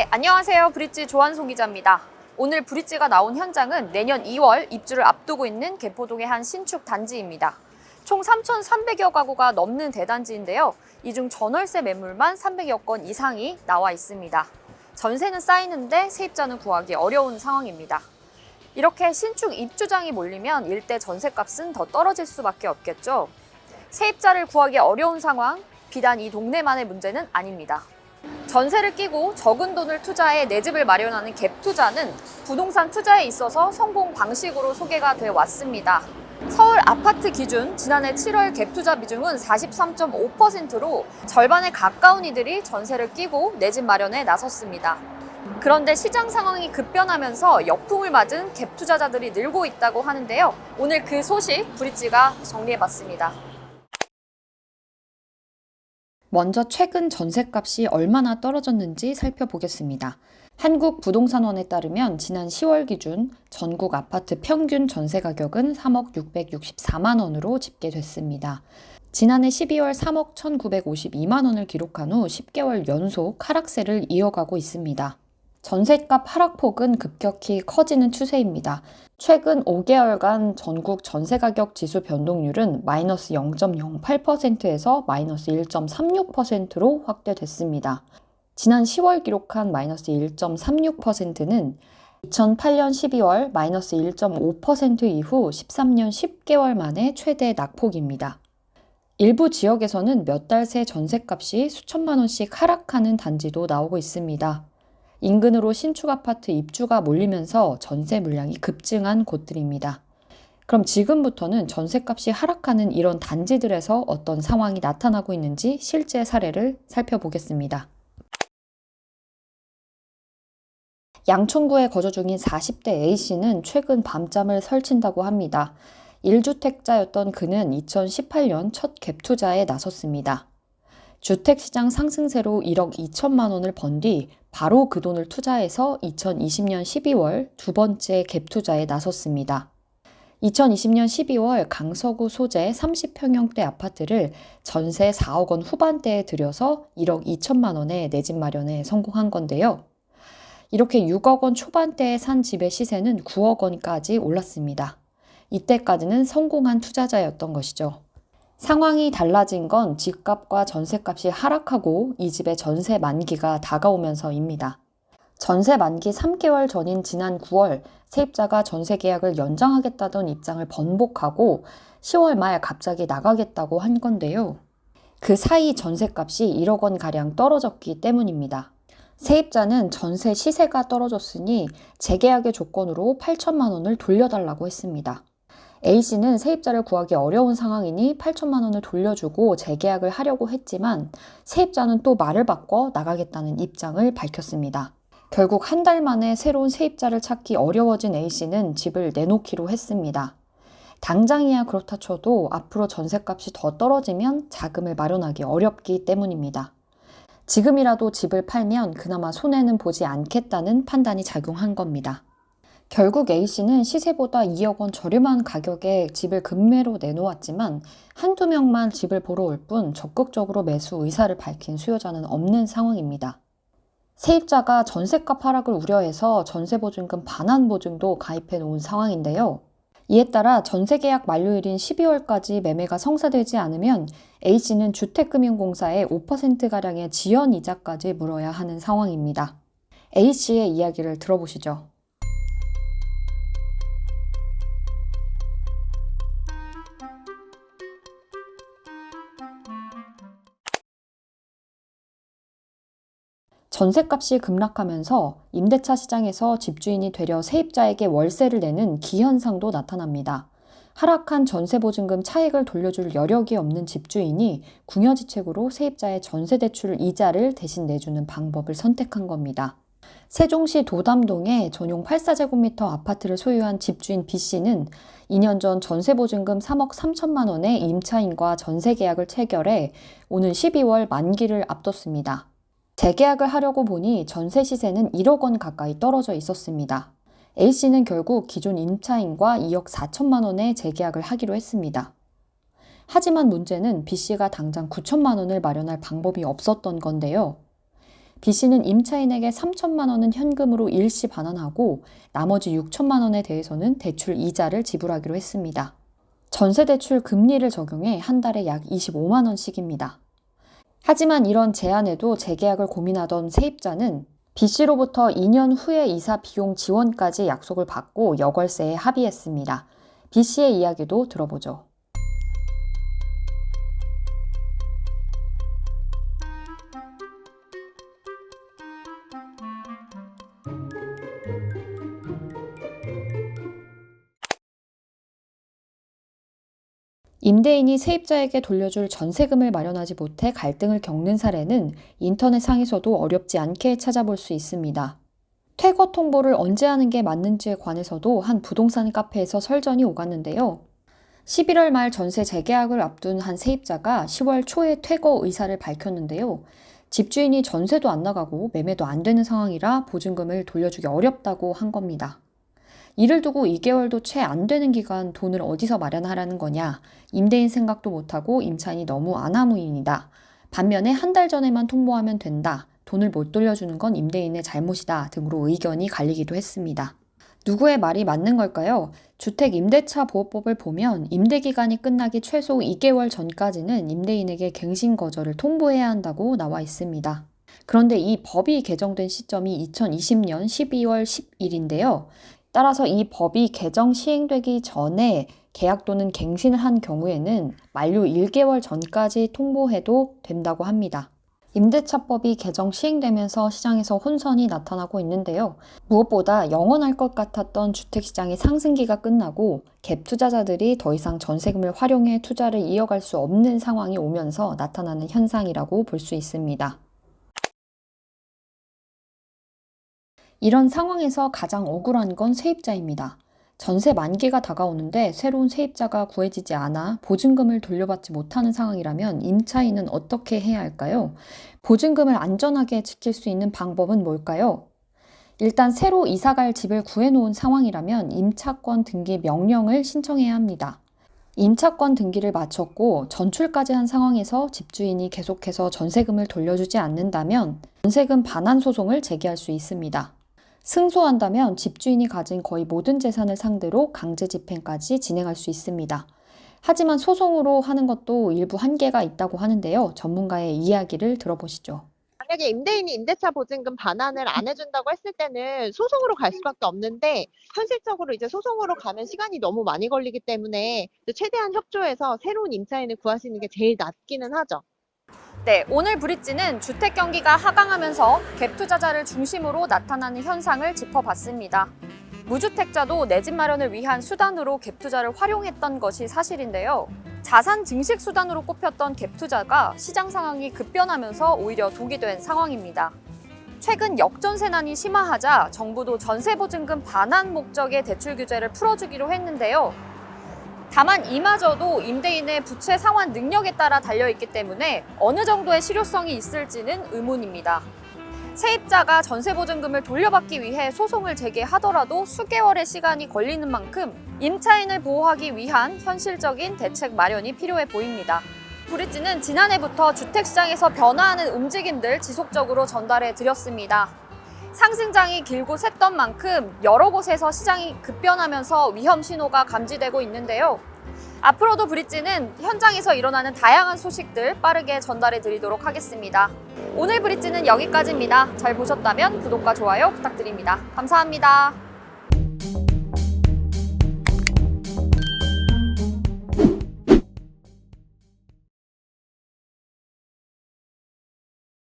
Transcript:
네, 안녕하세요. 브릿지 조한송 기자입니다. 오늘 브릿지가 나온 현장은 내년 2월 입주를 앞두고 있는 개포동의 한 신축 단지입니다. 총 3,300여 가구가 넘는 대단지인데요. 이 중 전월세 매물만 300여 건 이상이 나와 있습니다. 전세는 쌓이는데 세입자는 구하기 어려운 상황입니다. 이렇게 신축 입주장이 몰리면 일대 전세값은 더 떨어질 수밖에 없겠죠. 세입자를 구하기 어려운 상황, 비단 이 동네만의 문제는 아닙니다. 전세를 끼고 적은 돈을 투자해 내 집을 마련하는 갭 투자는 부동산 투자에 있어서 성공 방식으로 소개가 돼 왔습니다. 서울 아파트 기준 지난해 7월 갭 투자 비중은 43.5%로 절반에 가까운 이들이 전세를 끼고 내 집 마련에 나섰습니다. 그런데 시장 상황이 급변하면서 역풍을 맞은 갭 투자자들이 늘고 있다고 하는데요. 오늘 그 소식 브릿지가 정리해봤습니다. 먼저 최근 전셋값이 얼마나 떨어졌는지 살펴보겠습니다. 한국부동산원에 따르면 지난 10월 기준 전국 아파트 평균 전세 가격은 3억 664만 원으로 집계됐습니다. 지난해 12월 3억 1,952만 원을 기록한 후 10개월 연속 하락세를 이어가고 있습니다. 전셋값 하락폭은 급격히 커지는 추세입니다. 최근 5개월간 전국 전세가격 지수 변동률은 마이너스 0.08%에서 마이너스 1.36%로 확대됐습니다. 지난 10월 기록한 마이너스 1.36%는 2008년 12월 마이너스 1.5% 이후 13년 10개월 만에 최대 낙폭입니다. 일부 지역에서는 몇 달 새 전셋값이 수천만 원씩 하락하는 단지도 나오고 있습니다. 인근으로 신축 아파트 입주가 몰리면서 전세 물량이 급증한 곳들입니다. 그럼 지금부터는 전세값이 하락하는 이런 단지들에서 어떤 상황이 나타나고 있는지 실제 사례를 살펴보겠습니다. 양천구에 거주 중인 40대 A씨는 최근 밤잠을 설친다고 합니다. 1주택자였던 그는 2018년 첫 갭 투자에 나섰습니다. 주택시장 상승세로 1억 2천만 원을 번 뒤 바로 그 돈을 투자해서 2020년 12월 두 번째 갭 투자에 나섰습니다. 2020년 12월 강서구 소재 30평형대 아파트를 전세 4억 원 후반대에 들여서 1억 2천만 원에 내 집 마련에 성공한 건데요. 이렇게 6억 원 초반대에 산 집의 시세는 9억 원까지 올랐습니다. 이때까지는 성공한 투자자였던 것이죠. 상황이 달라진 건 집값과 전세값이 하락하고 이 집의 전세 만기가 다가오면서입니다. 전세 만기 3개월 전인 지난 9월 세입자가 전세 계약을 연장하겠다던 입장을 번복하고 10월 말 갑자기 나가겠다고 한 건데요. 그 사이 전세값이 1억 원가량 떨어졌기 때문입니다. 세입자는 전세 시세가 떨어졌으니 재계약의 조건으로 8천만 원을 돌려달라고 했습니다. A씨는 세입자를 구하기 어려운 상황이니 8천만 원을 돌려주고 재계약을 하려고 했지만 세입자는 또 말을 바꿔 나가겠다는 입장을 밝혔습니다. 결국 한 달 만에 새로운 세입자를 찾기 어려워진 A씨는 집을 내놓기로 했습니다. 당장이야 그렇다 쳐도 앞으로 전셋값이 더 떨어지면 자금을 마련하기 어렵기 때문입니다. 지금이라도 집을 팔면 그나마 손해는 보지 않겠다는 판단이 작용한 겁니다. 결국 A씨는 시세보다 2억 원 저렴한 가격에 집을 급매로 내놓았지만 한두 명만 집을 보러 올 뿐 적극적으로 매수 의사를 밝힌 수요자는 없는 상황입니다. 세입자가 전셋값 하락을 우려해서 전세보증금 반환보증도 가입해 놓은 상황인데요. 이에 따라 전세계약 만료일인 12월까지 매매가 성사되지 않으면 A씨는 주택금융공사에 5%가량의 지연이자까지 물어야 하는 상황입니다. A씨의 이야기를 들어보시죠. 전셋값이 급락하면서 임대차 시장에서 집주인이 되려 세입자에게 월세를 내는 기현상도 나타납니다. 하락한 전세보증금 차익을 돌려줄 여력이 없는 집주인이 궁여지책으로 세입자의 전세대출 이자를 대신 내주는 방법을 선택한 겁니다. 세종시 도담동에 전용 84제곱미터 아파트를 소유한 집주인 B씨는 2년 전 전세보증금 3억 3천만 원의 임차인과 전세계약을 체결해 오는 12월 만기를 앞뒀습니다. 재계약을 하려고 보니 전세 시세는 1억 원 가까이 떨어져 있었습니다. A씨는 결국 기존 임차인과 2억 4천만 원의 재계약을 하기로 했습니다. 하지만 문제는 B씨가 당장 9천만 원을 마련할 방법이 없었던 건데요. B 씨는 임차인에게 3천만 원은 현금으로 일시 반환하고 나머지 6천만 원에 대해서는 대출 이자를 지불하기로 했습니다. 전세대출 금리를 적용해 한 달에 약 25만 원씩입니다. 하지만 이런 제안에도 재계약을 고민하던 세입자는 B 씨로부터 2년 후에 이사 비용 지원까지 약속을 받고 여걸세에 합의했습니다. B 씨의 이야기도 들어보죠. 임대인이 세입자에게 돌려줄 전세금을 마련하지 못해 갈등을 겪는 사례는 인터넷상에서도 어렵지 않게 찾아볼 수 있습니다. 퇴거 통보를 언제 하는 게 맞는지에 관해서도 한 부동산 카페에서 설전이 오갔는데요. 11월 말 전세 재계약을 앞둔 한 세입자가 10월 초에 퇴거 의사를 밝혔는데요. 집주인이 전세도 안 나가고 매매도 안 되는 상황이라 보증금을 돌려주기 어렵다고 한 겁니다. 이를 두고 2개월도 채 안 되는 기간 돈을 어디서 마련하라는 거냐, 임대인 생각도 못하고 임차인이 너무 아나무인이다. 반면에 한 달 전에만 통보하면 된다. 돈을 못 돌려주는 건 임대인의 잘못이다 등으로 의견이 갈리기도 했습니다. 누구의 말이 맞는 걸까요? 주택임대차보호법을 보면 임대기간이 끝나기 최소 2개월 전까지는 임대인에게 갱신 거절을 통보해야 한다고 나와 있습니다. 그런데 이 법이 개정된 시점이 2020년 12월 10일인데요. 따라서 이 법이 개정 시행되기 전에 계약 또는 갱신을 한 경우에는 만료 1개월 전까지 통보해도 된다고 합니다. 임대차법이 개정 시행되면서 시장에서 혼선이 나타나고 있는데요. 무엇보다 영원할 것 같았던 주택시장의 상승기가 끝나고 갭 투자자들이 더 이상 전세금을 활용해 투자를 이어갈 수 없는 상황이 오면서 나타나는 현상이라고 볼 수 있습니다. 이런 상황에서 가장 억울한 건 세입자입니다. 전세 만기가 다가오는데 새로운 세입자가 구해지지 않아 보증금을 돌려받지 못하는 상황이라면 임차인은 어떻게 해야 할까요? 보증금을 안전하게 지킬 수 있는 방법은 뭘까요? 일단 새로 이사갈 집을 구해놓은 상황이라면 임차권 등기 명령을 신청해야 합니다. 임차권 등기를 마쳤고 전출까지 한 상황에서 집주인이 계속해서 전세금을 돌려주지 않는다면 전세금 반환 소송을 제기할 수 있습니다. 승소한다면 집주인이 가진 거의 모든 재산을 상대로 강제 집행까지 진행할 수 있습니다. 하지만 소송으로 하는 것도 일부 한계가 있다고 하는데요. 전문가의 이야기를 들어보시죠. 만약에 임대인이 임대차 보증금 반환을 안 해준다고 했을 때는 소송으로 갈 수밖에 없는데 현실적으로 이제 소송으로 가면 시간이 너무 많이 걸리기 때문에 최대한 협조해서 새로운 임차인을 구하시는 게 제일 낫기는 하죠. 네, 오늘 브릿지는 주택 경기가 하강하면서 갭 투자자를 중심으로 나타나는 현상을 짚어봤습니다. 무주택자도 내 집 마련을 위한 수단으로 갭 투자를 활용했던 것이 사실인데요. 자산 증식 수단으로 꼽혔던 갭 투자가 시장 상황이 급변하면서 오히려 독이 된 상황입니다. 최근 역전세난이 심화하자 정부도 전세보증금 반환 목적의 대출 규제를 풀어주기로 했는데요. 다만 이마저도 임대인의 부채 상환 능력에 따라 달려있기 때문에 어느 정도의 실효성이 있을지는 의문입니다. 세입자가 전세보증금을 돌려받기 위해 소송을 제기하더라도 수개월의 시간이 걸리는 만큼 임차인을 보호하기 위한 현실적인 대책 마련이 필요해 보입니다. 브릿지는 지난해부터 주택시장에서 변화하는 움직임들 지속적으로 전달해 드렸습니다. 상승장이 길고 샜던 만큼 여러 곳에서 시장이 급변하면서 위험 신호가 감지되고 있는데요. 앞으로도 브릿지는 현장에서 일어나는 다양한 소식들 빠르게 전달해 드리도록 하겠습니다. 오늘 브릿지는 여기까지입니다. 잘 보셨다면 구독과 좋아요 부탁드립니다. 감사합니다.